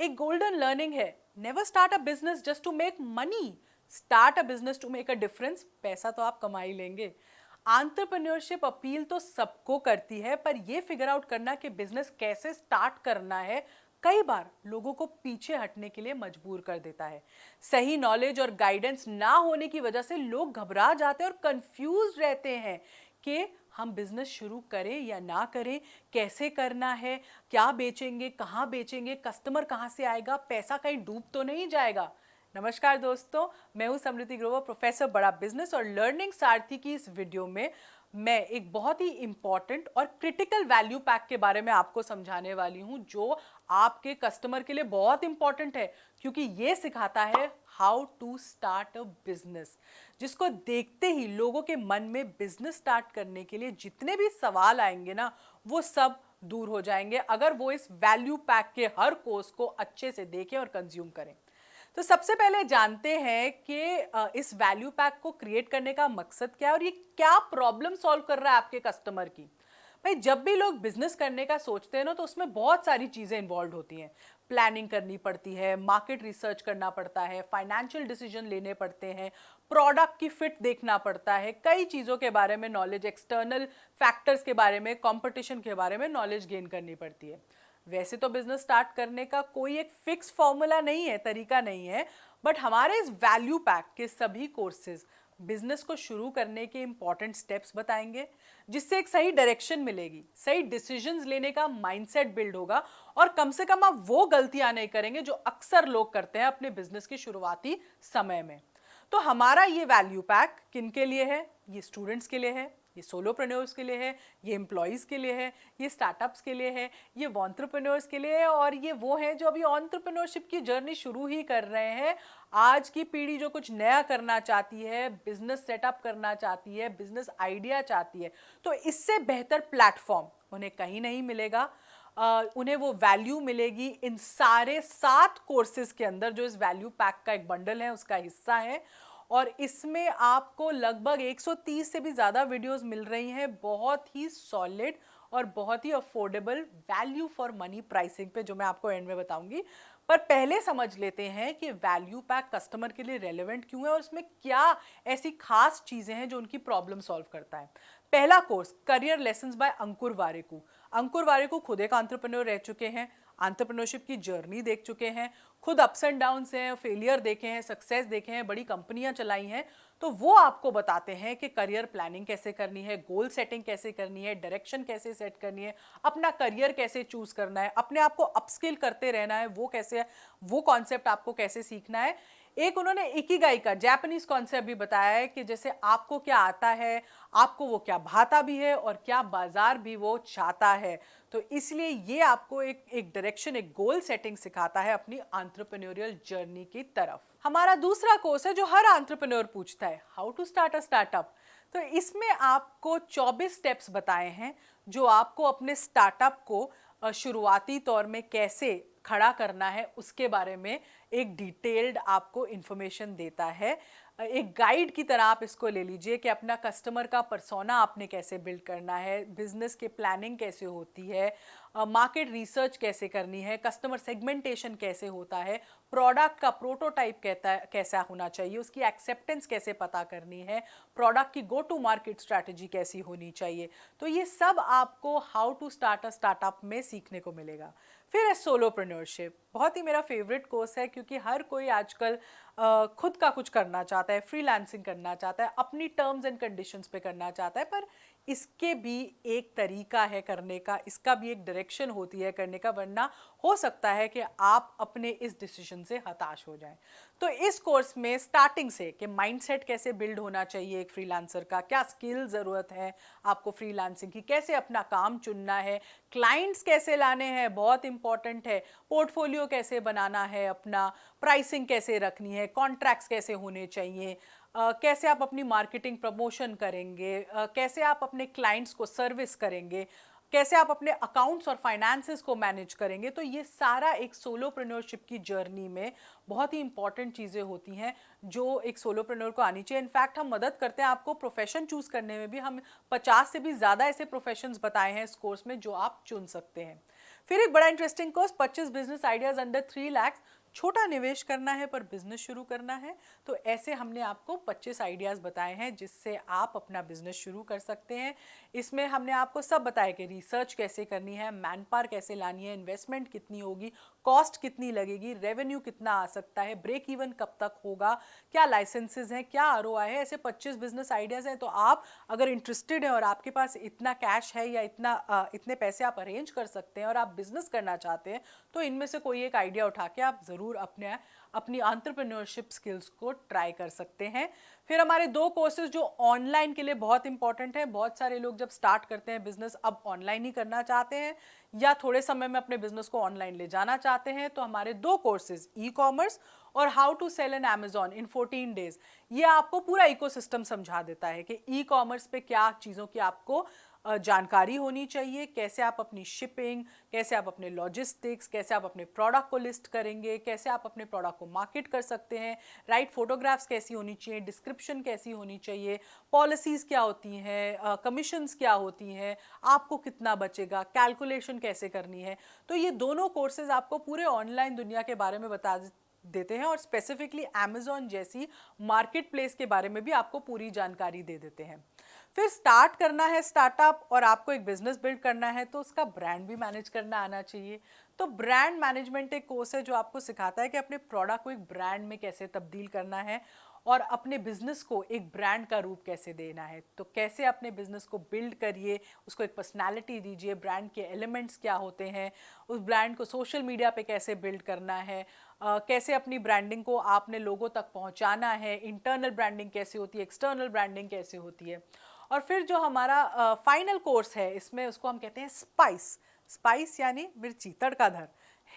एक golden learning है, never start a business just to make money, start a business to make a difference. पैसा तो आप कमा ही लेंगे। एंटरप्रेन्योरशिप अपील तो सबको करती है, पर यह फिगर आउट करना कि बिजनेस कैसे स्टार्ट करना है कई बार लोगों को पीछे हटने के लिए मजबूर कर देता है। सही नॉलेज और गाइडेंस ना होने की वजह से लोग घबरा जाते हैं और कंफ्यूज रहते हैं कि हम बिजनेस शुरू करें या ना करें, कैसे करना है, क्या बेचेंगे, कहाँ बेचेंगे, कस्टमर कहाँ से आएगा, पैसा कहीं डूब तो नहीं जाएगा। नमस्कार दोस्तों, मैं हूं समृति ग्रोवर, प्रोफेसर बड़ा बिजनेस और लर्निंग सारथी की इस वीडियो में मैं एक बहुत ही इंपॉर्टेंट और क्रिटिकल वैल्यू पैक के बारे में आपको समझाने वाली हूं, जो आपके कस्टमर के लिए बहुत इंपॉर्टेंट है, क्योंकि ये सिखाता है how to start a business, जिसको देखते ही लोगों के मन में बिजनेस स्टार्ट करने के लिए जितने भी सवाल आएंगे ना, वो सब दूर हो जाएंगे अगर वो इस वैल्यू पैक के हर कोर्स को अच्छे से देखें और कंज्यूम करें। तो सबसे पहले जानते हैं कि इस वैल्यू पैक को क्रिएट करने का मकसद क्या है और ये क्या प्रॉब्लम सॉल्व कर रहा है आपके कस्टमर की। भाई, जब भी लोग बिजनेस करने का सोचते हैं ना, तो उसमें बहुत सारी चीजें इन्वॉल्व होती हैं। प्लानिंग करनी पड़ती है, मार्केट रिसर्च करना पड़ता है, फाइनेंशियल डिसीजन लेने पड़ते हैं, प्रोडक्ट की फिट देखना पड़ता है, कई चीज़ों के बारे में नॉलेज, एक्सटर्नल फैक्टर्स के बारे में, कंपटीशन के बारे में नॉलेज गेन करनी पड़ती है। वैसे तो बिजनेस स्टार्ट करने का कोई एक फिक्स फॉर्मूला नहीं है, तरीका नहीं है, बट हमारे इस वैल्यू पैक के सभी कोर्सेज बिजनेस को शुरू करने के इंपॉर्टेंट स्टेप्स बताएंगे, जिससे एक सही डायरेक्शन मिलेगी, सही डिसीजंस लेने का माइंडसेट बिल्ड होगा और कम से कम आप वो गलतियां नहीं करेंगे जो अक्सर लोग करते हैं अपने बिजनेस के शुरुआती समय में। तो हमारा ये वैल्यू पैक किन के लिए है? ये स्टूडेंट्स के लिए है, ये सोलोप्रेन्योर्स के लिए है, ये एम्प्लॉयज़ के लिए है, ये स्टार्टअप्स के लिए है, ये एंटरप्रेन्योर्स के लिए है, और ये वो हैं जो अभी एंटरप्रेन्योरशिप की जर्नी शुरू ही कर रहे हैं। आज की पीढ़ी जो कुछ नया करना चाहती है, बिजनेस सेटअप करना चाहती है, बिजनेस आइडिया चाहती है, तो इससे बेहतर प्लेटफॉर्म उन्हें कहीं नहीं मिलेगा। उन्हें वो वैल्यू मिलेगी इन सारे 7 कोर्सेज के अंदर, जो इस वैल्यू पैक का एक बंडल है, उसका हिस्सा है। और इसमें आपको लगभग 130 से भी ज़्यादा वीडियोस मिल रही हैं, बहुत ही सॉलिड और बहुत ही affordable value for money pricing पे, जो मैं आपको एंड में बताऊंगी। पर पहले समझ लेते हैं कि वैल्यू पैक कस्टमर के लिए रेलेवेंट क्यों है और उसमें क्या ऐसी खास चीज़ें हैं जो उनकी प्रॉब्लम सॉल्व करता है। पहला कोर्स, करियर लेसन्स बाय अंकुर वारेकू। अंकुर वारेकू खुद एक एंटरप्रेन्योर रह चुके हैं, एंटरप्रेन्योरशिप की जर्नी देख चुके हैं, खुद अप्स एंड डाउन्स हैं, फेलियर देखे हैं, सक्सेस देखे हैं, बड़ी कंपनियां चलाई हैं। तो वो आपको बताते हैं कि करियर प्लानिंग कैसे करनी है, गोल सेटिंग कैसे करनी है, डायरेक्शन कैसे सेट करनी है, अपना करियर कैसे चूज करना है, अपने आप को अपस्किल करते रहना है, वो कैसे, वो कॉन्सेप्ट आपको कैसे सीखना है। एक उन्होंने इकिगाई का जापानीज कॉन्सेप्ट भी बताया है कि जैसे आपको क्या आता है, आपको वो क्या भाता भी है और क्या बाजार भी वो चाहता है। तो इसलिए ये आपको एक डायरेक्शन, एक गोल सेटिंग सिखाता है अपनी एंटरप्रेन्योरियल जर्नी की तरफ। हमारा दूसरा कोर्स है जो हर एंटरप्रेन्योर पूछता है, how to start a startup. तो इसमें आपको 24 स्टेप्स बताए हैं जो आपको अपने स्टार्टअप को शुरुआती तौर में कैसे खड़ा करना है उसके बारे में एक डिटेल्ड आपको इंफॉर्मेशन देता है। एक गाइड की तरह आप इसको ले लीजिए कि अपना कस्टमर का पर्सोना आपने कैसे बिल्ड करना है, बिजनेस के प्लानिंग कैसे होती है, मार्केट रिसर्च कैसे करनी है, कस्टमर सेगमेंटेशन कैसे होता है, प्रोडक्ट का प्रोटोटाइप कैसा होना चाहिए, उसकी एक्सेप्टेंस कैसे पता करनी है, प्रोडक्ट की गो टू मार्केट स्ट्रैटेजी कैसी होनी चाहिए। तो ये सब आपको how to start a startup में सीखने को मिलेगा। फिर है सोलोप्रेन्योरशिप, बहुत ही मेरा फेवरेट कोर्स है, क्योंकि हर कोई आजकल खुद का कुछ करना चाहता है, फ्रीलांसिंग करना चाहता है, अपनी टर्म्स एंड कंडीशंस पे करना चाहता है, पर इसके भी एक तरीका है करने का, इसका भी एक डायरेक्शन होती है करने का, वरना हो सकता है कि आप अपने इस डिसीजन से हताश हो जाएं। तो इस कोर्स में स्टार्टिंग से कि माइंडसेट कैसे बिल्ड होना चाहिए एक फ्रीलांसर का, क्या स्किल ज़रूरत है आपको फ्रीलांसिंग की, कैसे अपना काम चुनना है, क्लाइंट्स कैसे लाने हैं, बहुत इंपॉर्टेंट है, पोर्टफोलियो कैसे बनाना है अपना, प्राइसिंग कैसे रखनी है, कॉन्ट्रैक्ट्स कैसे होने चाहिए, कैसे आप अपनी मार्केटिंग प्रमोशन करेंगे, कैसे आप अपने क्लाइंट्स को सर्विस करेंगे, कैसे आप अपने अकाउंट्स और फाइनेंसेस को मैनेज करेंगे। तो ये सारा एक सोलोप्रेन्योरशिप की जर्नी में बहुत ही इंपॉर्टेंट चीज़ें होती हैं जो एक सोलोप्रेन्योर को आनी चाहिए। इनफैक्ट हम मदद करते हैं आपको प्रोफेशन चूज करने में भी, हम 50 से भी ज़्यादा ऐसे प्रोफेशंस बताए हैं इस कोर्स में जो आप चुन सकते हैं। फिर एक बड़ा interesting course 25 business ideas under 3 lakh, छोटा निवेश करना है पर बिजनेस शुरू करना है। तो ऐसे हमने आपको 25 आइडियाज़ बताए हैं जिससे आप अपना बिजनेस शुरू कर सकते हैं। इसमें हमने आपको सब बताया कि रिसर्च कैसे करनी है, मैन पावर कैसे लानी है, इन्वेस्टमेंट कितनी होगी, कॉस्ट कितनी लगेगी, रेवेन्यू कितना आ सकता है, ब्रेक इवन कब तक होगा, क्या लाइसेंसेज हैं, क्या आरओआई है। ऐसे 25 बिजनेस आइडियाज़ हैं। तो आप अगर इंटरेस्टेड हैं और आपके पास इतना कैश है या इतने पैसे आप अरेंज कर सकते हैं और आप बिजनेस करना चाहते हैं, तो इनमें से कोई एक आइडिया उठा के आप ज़रूर अपनी एंटरप्रेन्योरशिप स्किल्स को ट्राई कर सकते हैं। फिर हमारे 2 कोर्सेज जो ऑनलाइन के लिए बहुत इंपॉर्टेंट है। बहुत सारे लोग जब स्टार्ट करते हैं बिजनेस, अब ऑनलाइन ही करना चाहते हैं या थोड़े समय में अपने बिजनेस को ऑनलाइन ले जाना चाहते हैं, तो हमारे 2 कोर्सेज, ई कॉमर्स और how to sell in Amazon in 14 days, ये आपको पूरा इकोसिस्टम समझा देता है कि ई कॉमर्स पे क्या चीज़ों की आपको जानकारी होनी चाहिए, कैसे आप अपनी शिपिंग, कैसे आप अपने लॉजिस्टिक्स, कैसे आप अपने प्रोडक्ट को लिस्ट करेंगे, कैसे आप अपने प्रोडक्ट को मार्केट कर सकते हैं, राइट फोटोग्राफ्स कैसी होनी चाहिए, डिस्क्रिप्शन कैसी होनी चाहिए, पॉलिसीज़ क्या होती हैं, कमीशंस क्या होती हैं, आपको कितना बचेगा, कैलकुलेशन कैसे करनी है। तो ये दोनों कोर्सेज आपको पूरे ऑनलाइन दुनिया के बारे में बता देते हैं और स्पेसिफिकली अमेजॉन जैसी मार्केट प्लेस के बारे में भी आपको पूरी जानकारी दे देते हैं। फिर स्टार्ट करना है स्टार्टअप और आपको एक बिजनेस बिल्ड करना है, तो उसका ब्रांड भी मैनेज करना आना चाहिए। तो ब्रांड मैनेजमेंट एक कोर्स है जो आपको सिखाता है कि अपने प्रोडक्ट को एक ब्रांड में कैसे तब्दील करना है और अपने बिजनेस को एक ब्रांड का रूप कैसे देना है। तो कैसे अपने बिजनेस को बिल्ड करिए, उसको एक पर्सनालिटी दीजिए, ब्रांड के एलिमेंट्स क्या होते हैं, उस ब्रांड को सोशल मीडिया पे कैसे बिल्ड करना है, कैसे अपनी ब्रांडिंग को आपने लोगों तक पहुंचाना है, इंटरनल ब्रांडिंग कैसे होती है, एक्सटर्नल ब्रांडिंग कैसे होती है। और फिर जो हमारा फाइनल कोर्स है, इसमें उसको हम कहते हैं स्पाइस यानी मिर्ची, तड़काधर।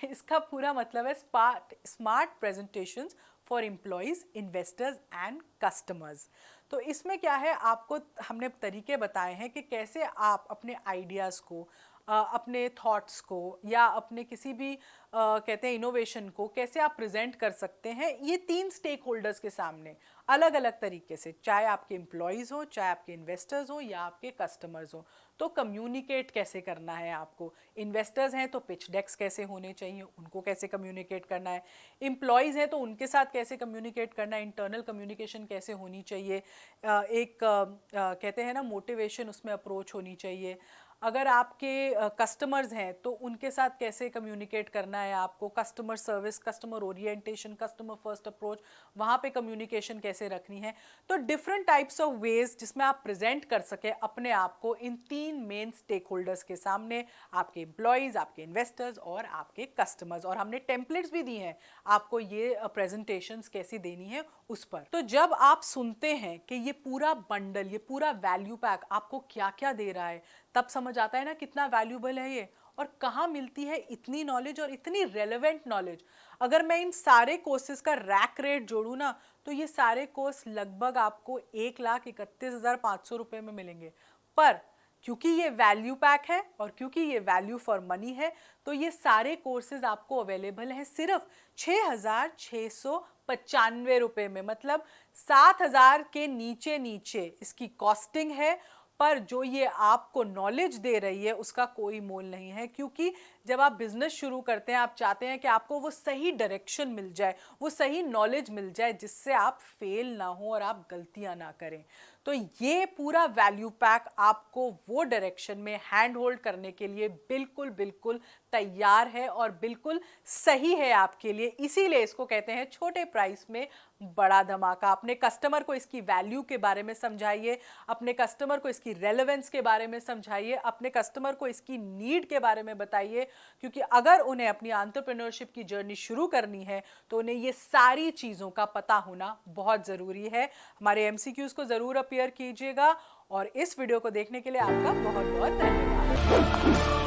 इसका पूरा मतलब है smart presentations for employees, investors and customers. तो इसमें क्या है, आपको हमने तरीके बताए हैं कि कैसे आप अपने आइडियाज़ को, अपने थॉट्स को या अपने किसी भी कहते हैं इनोवेशन को कैसे आप प्रेजेंट कर सकते हैं ये 3 स्टेक होल्डर्स के सामने अलग अलग तरीके से, चाहे आपके एम्प्लॉयज़ हो, चाहे आपके इन्वेस्टर्स हो या आपके कस्टमर्स हो। तो कम्युनिकेट कैसे करना है आपको, इन्वेस्टर्स हैं तो पिच डेक्स कैसे होने चाहिए, उनको कैसे कम्युनिकेट करना है, एम्प्लॉयज़ हैं तो उनके साथ कैसे कम्युनिकेट करना है, इंटरनल कम्युनिकेशन कैसे होनी चाहिए, कहते हैं ना मोटिवेशन उसमें अप्रोच होनी चाहिए। अगर आपके कस्टमर्स हैं तो उनके साथ कैसे कम्युनिकेट करना है आपको, customer service, customer orientation, customer first approach, वहाँ पे कम्युनिकेशन कैसे रखनी है। तो डिफरेंट टाइप्स ऑफ वेज जिसमें आप प्रेजेंट कर सके अपने आप को इन 3 मेन स्टेक होल्डर्स के सामने, आपके एम्प्लॉयज़, आपके इन्वेस्टर्स और आपके कस्टमर्स। और हमने टेम्पलेट्स भी दी हैं आपको ये प्रेजेंटेशंस कैसी देनी है उस पर। तो जब आप सुनते हैं कि ये पूरा बंडल, ये पूरा वैल्यू पैक आपको क्या क्या दे रहा है, तब समझ आता है ना कितना वैल्यूबल है ये और कहाँ मिलती है इतनी नॉलेज और इतनी रेलेवेंट नॉलेज। अगर मैं इन सारे कोर्सेज का रैक रेट जोड़ूँ ना, तो ये सारे कोर्स लगभग आपको 1,31,500 रुपये में मिलेंगे। पर क्योंकि ये वैल्यू पैक है और क्योंकि ये वैल्यू फॉर मनी है, तो ये सारे कोर्सेज आपको अवेलेबल हैं सिर्फ 6,695 रुपये में, मतलब 7,000 के नीचे नीचे इसकी कॉस्टिंग है। पर जो ये आपको नॉलेज दे रही है उसका कोई मोल नहीं है, क्योंकि जब आप बिजनेस शुरू करते हैं आप चाहते हैं कि आपको वो सही डायरेक्शन मिल जाए, वो सही नॉलेज मिल जाए जिससे आप फेल ना हो और आप गलतियां ना करें। तो ये पूरा वैल्यू पैक आपको वो डायरेक्शन में हैंड होल्ड करने के लिए बिल्कुल बिल्कुल तैयार है और बिल्कुल सही है आपके लिए। इसीलिए इसको कहते हैं छोटे प्राइस में बड़ा धमाका। अपने कस्टमर को इसकी वैल्यू के बारे में समझाइए, अपने कस्टमर को इसकी रेलेवेंस के बारे में समझाइए, अपने कस्टमर को इसकी नीड के बारे में बताइए, क्योंकि अगर उन्हें अपनी एंटरप्रेन्योरशिप की जर्नी शुरू करनी है तो उन्हें ये सारी चीज़ों का पता होना बहुत ज़रूरी है। हमारे एमसीक्यूज़ को ज़रूर अपियर कीजिएगा और इस वीडियो को देखने के लिए आपका बहुत बहुत धन्यवाद।